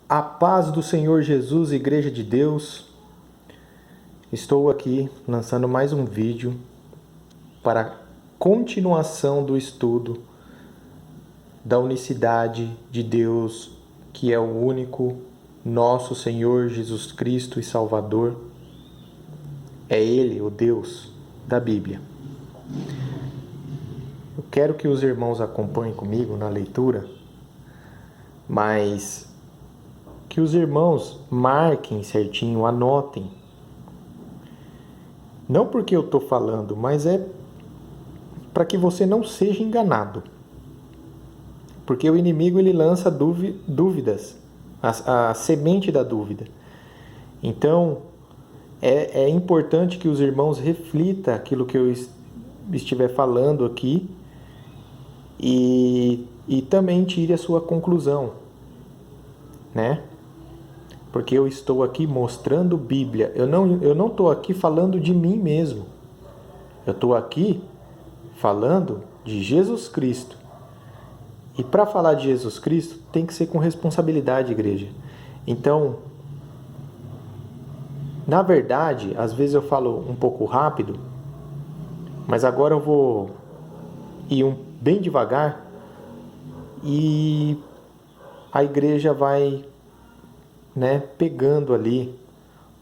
A paz do Senhor Jesus, Igreja de Deus. Estou aqui lançando mais um vídeo para a continuação do estudo da unicidade de Deus, que é o único, nosso Senhor Jesus Cristo e Salvador. É Ele, o Deus da Bíblia. Eu quero que os irmãos acompanhem comigo na leitura, mas que os irmãos marquem certinho, anotem. Não porque eu estou falando, mas é para que você não seja enganado. Porque o inimigo ele lança dúvidas, a semente da dúvida. Então, é importante que os irmãos reflitam aquilo que eu estiver falando aqui e também tire a sua conclusão, né? Porque eu estou aqui mostrando Bíblia. Eu não estou aqui falando de mim mesmo. Eu estou aqui falando de Jesus Cristo. E para falar de Jesus Cristo, tem que ser com responsabilidade, igreja. Então, na verdade, às vezes eu falo um pouco rápido, mas agora eu vou ir bem devagar e a igreja vai pegando ali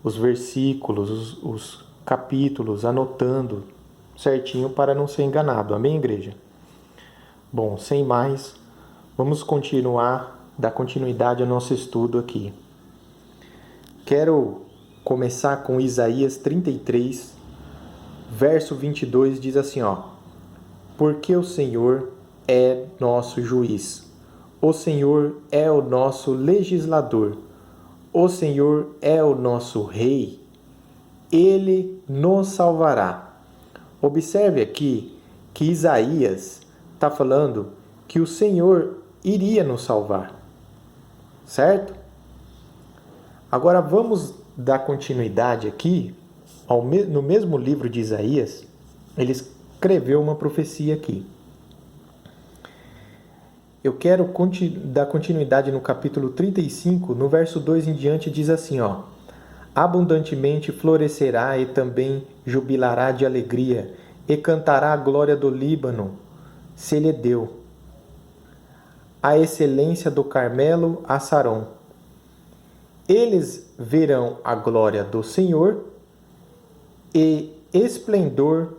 os versículos, os capítulos, anotando certinho para não ser enganado. Amém, igreja? Bom, sem mais, vamos dar continuidade ao nosso estudo aqui. Quero começar com Isaías 33, verso 22, diz assim, porque o Senhor é nosso juiz, o Senhor é o nosso legislador, o Senhor é o nosso rei, ele nos salvará. Observe aqui que Isaías está falando que o Senhor iria nos salvar, certo? Agora vamos dar continuidade aqui, no mesmo livro de Isaías, ele escreveu uma profecia aqui. Eu quero dar continuidade no capítulo 35, no verso 2 em diante, diz assim, abundantemente florescerá e também jubilará de alegria, e cantará a glória do Líbano, se lhe deu. A excelência do Carmelo a Saron. Eles verão a glória do Senhor e esplendor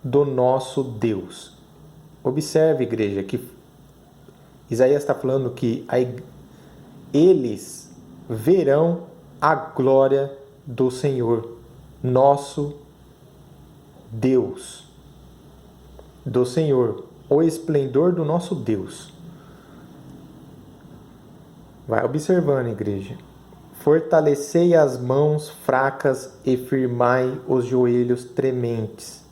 do nosso Deus. Observe, igreja, que Isaías está falando que eles verão a glória do Senhor, nosso Deus. Do Senhor, o esplendor do nosso Deus. Vai observando, igreja. Fortalecei as mãos fracas e firmai os joelhos trementes.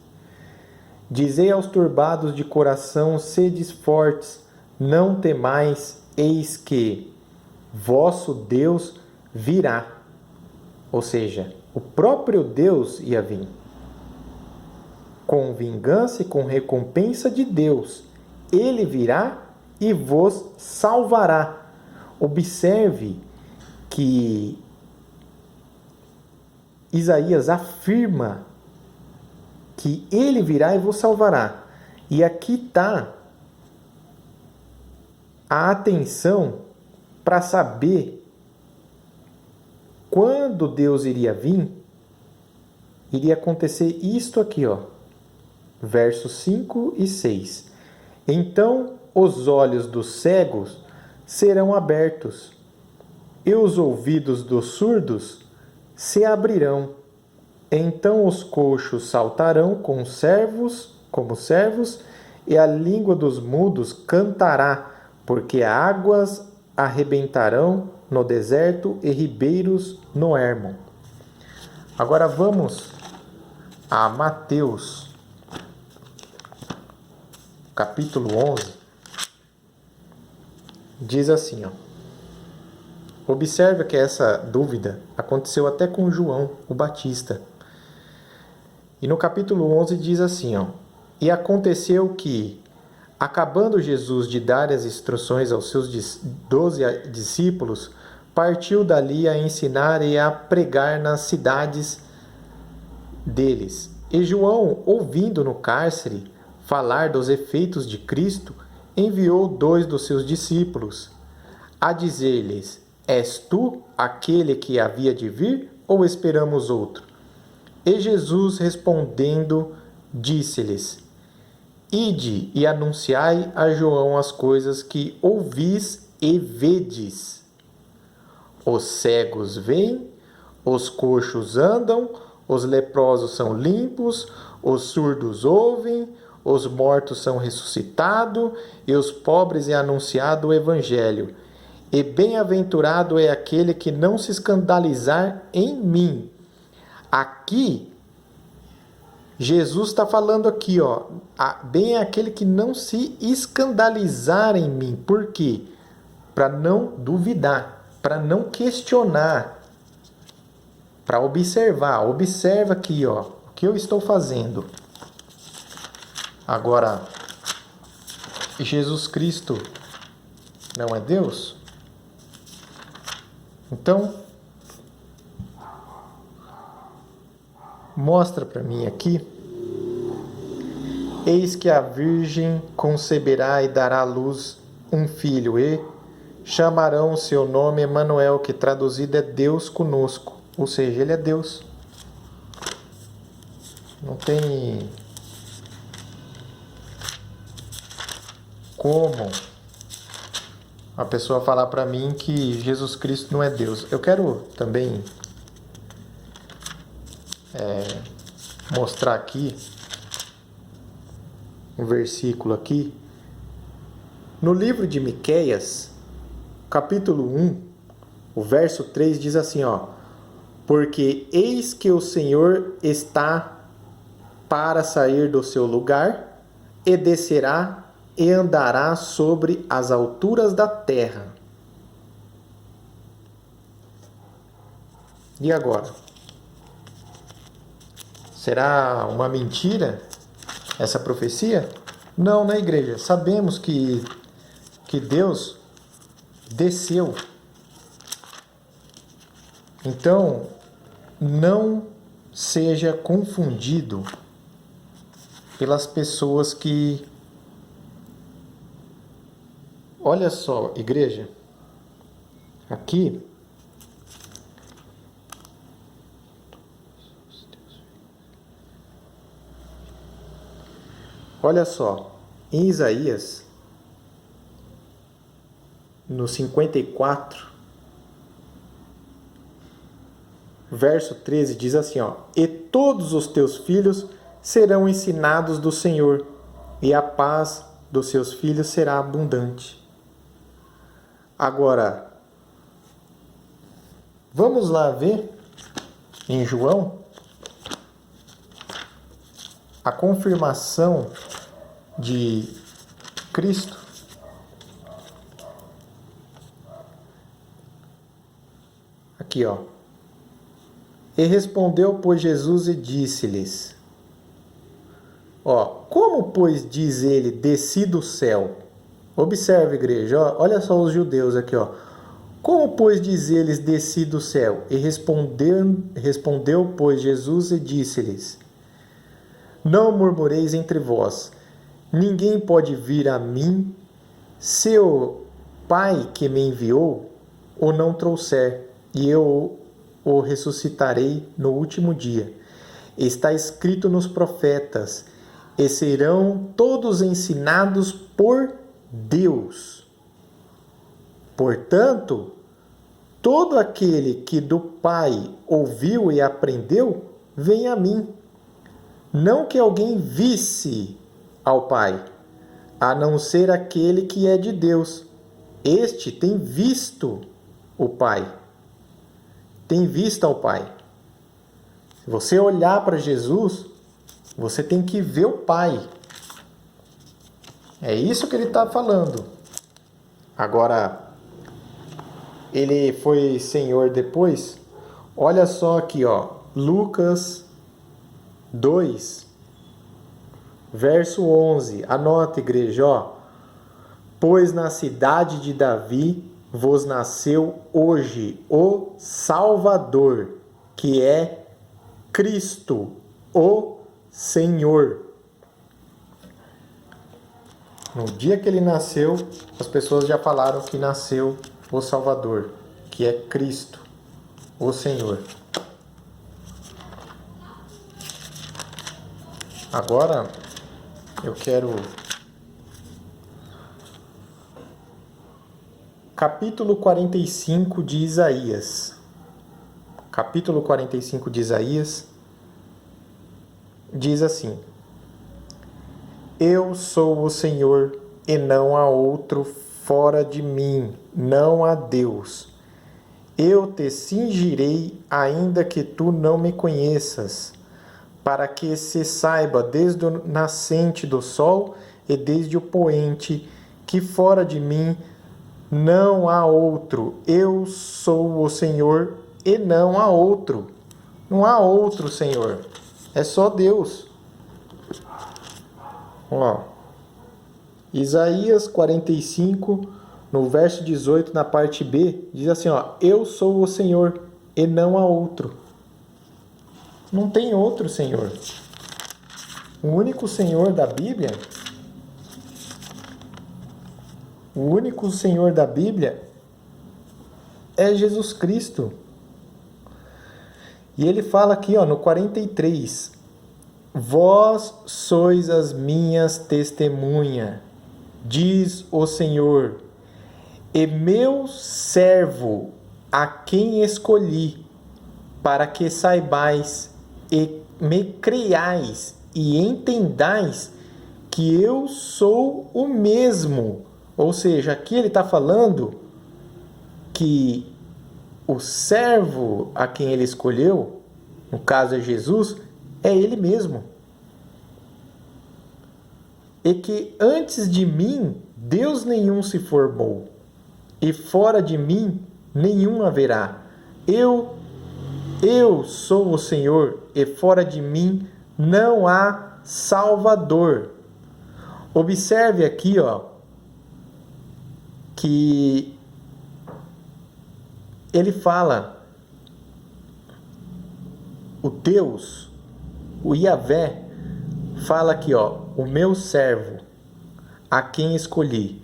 Dizei aos turbados de coração, sedes fortes, não temais, eis que vosso Deus virá. Ou seja, o próprio Deus ia vir. Com vingança e com recompensa de Deus, ele virá e vos salvará. Observe que Isaías afirma que ele virá e vos salvará. E aqui está a atenção para saber quando Deus iria vir, iria acontecer isto aqui, versos 5 e 6. Então os olhos dos cegos serão abertos, e os ouvidos dos surdos se abrirão. Então os coxos saltarão como servos, e a língua dos mudos cantará, porque águas arrebentarão no deserto e ribeiros no Hérmon. Agora vamos a Mateus, capítulo 11. Diz assim, observe que essa dúvida aconteceu até com João, o Batista. E no capítulo 11 diz assim, e aconteceu que, acabando Jesus de dar as instruções aos seus 12 discípulos partiu dali a ensinar e a pregar nas cidades deles. E João, ouvindo no cárcere falar dos efeitos de Cristo, enviou 2 dos seus discípulos, a dizer-lhes: És tu aquele que havia de vir, ou esperamos outro? E Jesus, respondendo, disse-lhes: Ide e anunciai a João as coisas que ouvis e vedes. Os cegos veem, os coxos andam, os leprosos são limpos, os surdos ouvem, os mortos são ressuscitados, e os pobres é anunciado o evangelho. E bem-aventurado é aquele que não se escandalizar em mim. Aqui, Jesus está falando aqui, ó, bem é aquele que não se escandalizar em mim. Por quê? Para não duvidar, para não questionar, para observar. Observa aqui, ó, o que eu estou fazendo. Agora, Jesus Cristo não é Deus? Então, mostra para mim aqui. Eis que a Virgem conceberá e dará à luz um filho, e chamarão o seu nome Emanuel, que traduzido é Deus conosco. Ou seja, ele é Deus. Não tem como a pessoa falar para mim que Jesus Cristo não é Deus. Eu quero também mostrar aqui um versículo aqui. No livro de Miqueias, capítulo 1, o verso 3 diz assim, ó: Porque eis que o Senhor está para sair do seu lugar, e descerá e andará sobre as alturas da terra. E agora? Será uma mentira essa profecia? Não, na igreja. Sabemos que Deus desceu. Então, não seja confundido pelas pessoas que... Olha só, igreja. Aqui... Olha só, em Isaías, no 54, verso 13, diz assim, ó: E todos os teus filhos serão ensinados do Senhor, e a paz dos seus filhos será abundante. Agora, vamos lá ver em João a confirmação de Cristo. Aqui, ó. E respondeu, pois, Jesus e disse-lhes: Ó, como, pois, diz ele, desci do céu? Observe, igreja, ó, olha só os judeus aqui, ó. Como, pois, diz eles, desci do céu? E respondeu, pois, Jesus e disse-lhes: Não murmureis entre vós. Ninguém pode vir a mim se o Pai que me enviou o não trouxer, e eu o ressuscitarei no último dia. Está escrito nos profetas, e serão todos ensinados por Deus. Portanto, todo aquele que do Pai ouviu e aprendeu, vem a mim. Não que alguém visse ao Pai, a não ser aquele que é de Deus. Este tem visto o Pai. Tem visto ao Pai. Se você olhar para Jesus, você tem que ver o Pai. É isso que ele está falando. Agora, ele foi Senhor depois? Olha só aqui, ó, Lucas 2, verso 11. Anota, igreja, ó. Pois na cidade de Davi vos nasceu hoje o Salvador, que é Cristo, o Senhor. No dia que ele nasceu, as pessoas já falaram que nasceu o Salvador, que é Cristo, o Senhor. Agora eu quero capítulo 45 de Isaías. Capítulo 45 de Isaías diz assim: Eu sou o Senhor e não há outro, fora de mim não há Deus. Eu te cingirei, ainda que tu não me conheças, para que se saiba desde o nascente do sol e desde o poente, que fora de mim não há outro. Eu sou o Senhor e não há outro. Não há outro Senhor. É só Deus. Ó, Isaías 45, no verso 18, na parte B, diz assim, ó: Eu sou o Senhor e não há outro. Não tem outro Senhor. O único Senhor da Bíblia, é Jesus Cristo. E ele fala aqui, ó, no 43, Vós sois as minhas testemunhas, diz o Senhor, e meu servo, a quem escolhi, para que saibais e me creiais e entendais que eu sou o mesmo. Ou seja, aqui ele está falando que o servo a quem ele escolheu, no caso é Jesus, é ele mesmo. E que antes de mim Deus nenhum se formou, e fora de mim nenhum haverá. Eu sou o Senhor, e fora de mim não há Salvador. Observe aqui, ó, que ele fala, o Deus, o Yahvé, fala aqui, ó, o meu servo, a quem escolhi,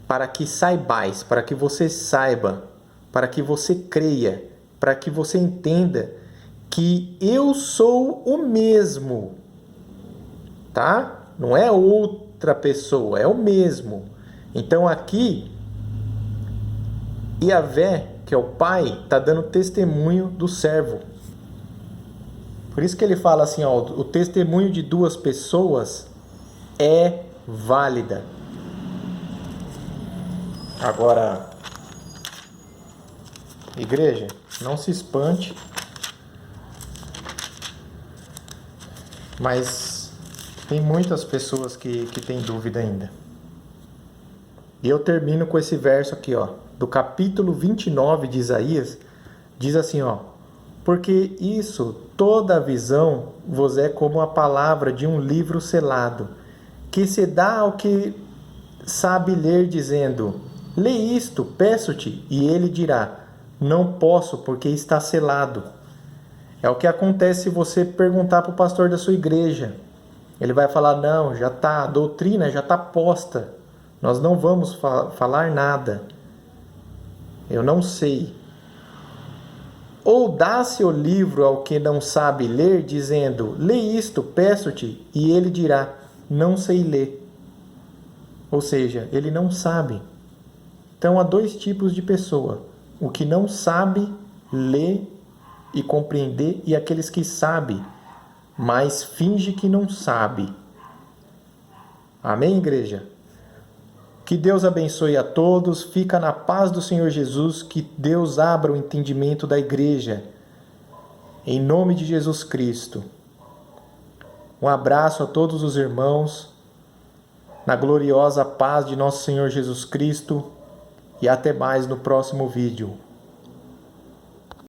para que saibais, para que você saiba, para que você creia, para que você entenda que eu sou o mesmo, tá? Não é outra pessoa, é o mesmo. Então aqui, Yahvé, que é o Pai, está dando testemunho do servo. Por isso que ele fala assim, ó, o testemunho de duas pessoas é válida. Agora, igreja, não se espante, mas tem muitas pessoas que têm dúvida ainda. E eu termino com esse verso aqui, ó, do capítulo 29 de Isaías, diz assim, ó: Porque isso, toda a visão vos é como a palavra de um livro selado, que se dá ao que sabe ler, dizendo: Lê isto, peço-te, e ele dirá: Não posso, porque está selado. É o que acontece se você perguntar para o pastor da sua igreja. Ele vai falar: não, já está, a doutrina já está posta, nós não vamos falar nada. Eu não sei. Ou dá-se o livro ao que não sabe ler, dizendo: Lê isto, peço-te, e ele dirá: Não sei ler. Ou seja, ele não sabe. Então há dois tipos de pessoa: o que não sabe ler e compreender, e aqueles que sabem, mas finge que não sabe. Amém, igreja? Que Deus abençoe a todos, fica na paz do Senhor Jesus, que Deus abra o entendimento da igreja, em nome de Jesus Cristo. Um abraço a todos os irmãos, na gloriosa paz de nosso Senhor Jesus Cristo, e até mais no próximo vídeo.